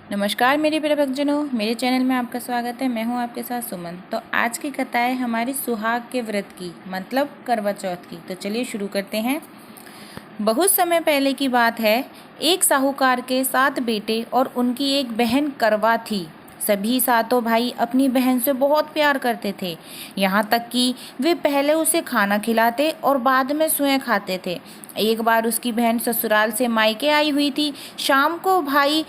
नमस्कार मेरे प्रिय भक्तजनों, मेरे चैनल में आपका स्वागत है। मैं हूं आपके साथ सुमन। तो आज की कथा है हमारी सुहाग के व्रत की, मतलब करवा चौथ की। तो चलिए शुरू करते हैं। बहुत समय पहले की बात है। एक साहूकार के 7 बेटे और उनकी एक बहन करवा थी। सभी सातों भाई अपनी बहन से बहुत प्यार करते थे, यहाँ तक कि वे पहले उसे खाना खिलाते और बाद में स्वयं खाते थे। एक बार उसकी बहन ससुराल से मायके आई हुई थी। शाम को भाई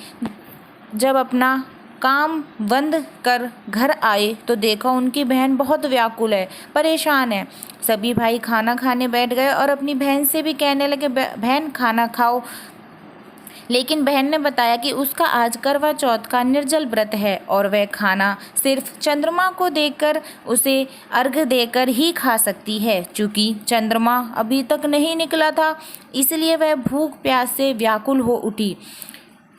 जब अपना काम बंद कर घर आए तो देखा उनकी बहन बहुत व्याकुल है, परेशान है। सभी भाई खाना खाने बैठ गए और अपनी बहन से भी कहने लगे, बहन खाना खाओ। लेकिन बहन ने बताया कि उसका आज करवा चौथ का निर्जल व्रत है और वह खाना सिर्फ चंद्रमा को देखकर उसे अर्घ्य देकर ही खा सकती है। चूँकि चंद्रमा अभी तक नहीं निकला था, इसलिए वह भूख प्यास से व्याकुल हो उठी।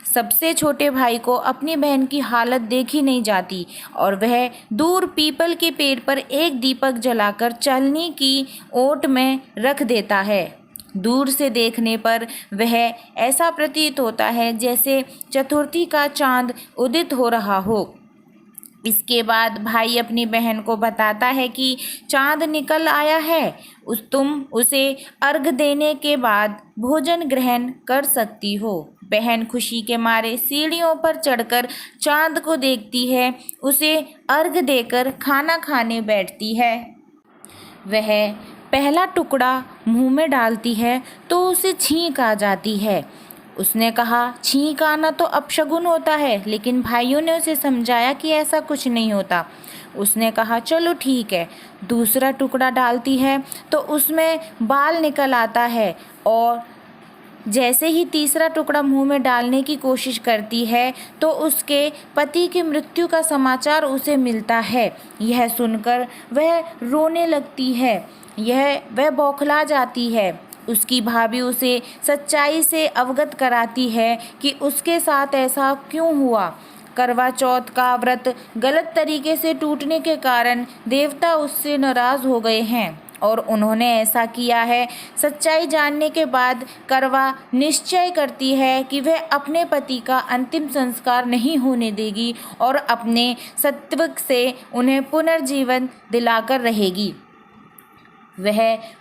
सबसे छोटे भाई को अपनी बहन की हालत देखी नहीं जाती और वह दूर पीपल के पेड़ पर एक दीपक जलाकर चांदनी की ओट में रख देता है। दूर से देखने पर वह ऐसा प्रतीत होता है जैसे चतुर्थी का चांद उदित हो रहा हो। इसके बाद भाई अपनी बहन को बताता है कि चांद निकल आया है, तुम उसे अर्घ देने के बाद भोजन ग्रहण कर सकती हो। बहन खुशी के मारे सीढ़ियों पर चढ़कर चांद को देखती है, उसे अर्घ देकर खाना खाने बैठती है। वह पहला टुकड़ा मुंह में डालती है तो उसे छींक आ जाती है। उसने कहा, छींक आना तो अपशगुन होता है, लेकिन भाइयों ने उसे समझाया कि ऐसा कुछ नहीं होता। उसने कहा, चलो ठीक है। दूसरा टुकड़ा डालती है तो उसमें बाल निकल आता है और जैसे ही तीसरा टुकड़ा मुंह में डालने की कोशिश करती है तो उसके पति की मृत्यु का समाचार उसे मिलता है। यह सुनकर वह रोने लगती है, वह बौखला जाती है। उसकी भाभी उसे सच्चाई से अवगत कराती है कि उसके साथ ऐसा क्यों हुआ। करवा चौथ का व्रत गलत तरीके से टूटने के कारण देवता उससे नाराज हो गए हैं और उन्होंने ऐसा किया है। सच्चाई जानने के बाद करवा निश्चय करती है कि वह अपने पति का अंतिम संस्कार नहीं होने देगी और अपने सत्व से उन्हें पुनर्जीवन दिलाकर रहेगी। वह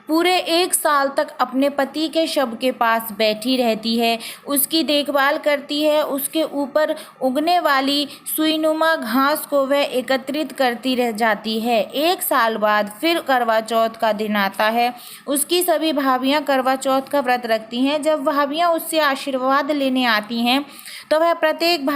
पूरे 1 साल तक अपने पति के शव के पास बैठी रहती है, उसकी देखभाल करती है। उसके ऊपर उगने वाली सुईनुमा घास को वह एकत्रित करती रह जाती है। 1 साल बाद फिर करवा चौथ का दिन आता है। उसकी सभी भाभियां करवा चौथ का व्रत रखती हैं। जब भाभियां उससे आशीर्वाद लेने आती हैं तो वह प्रत्येक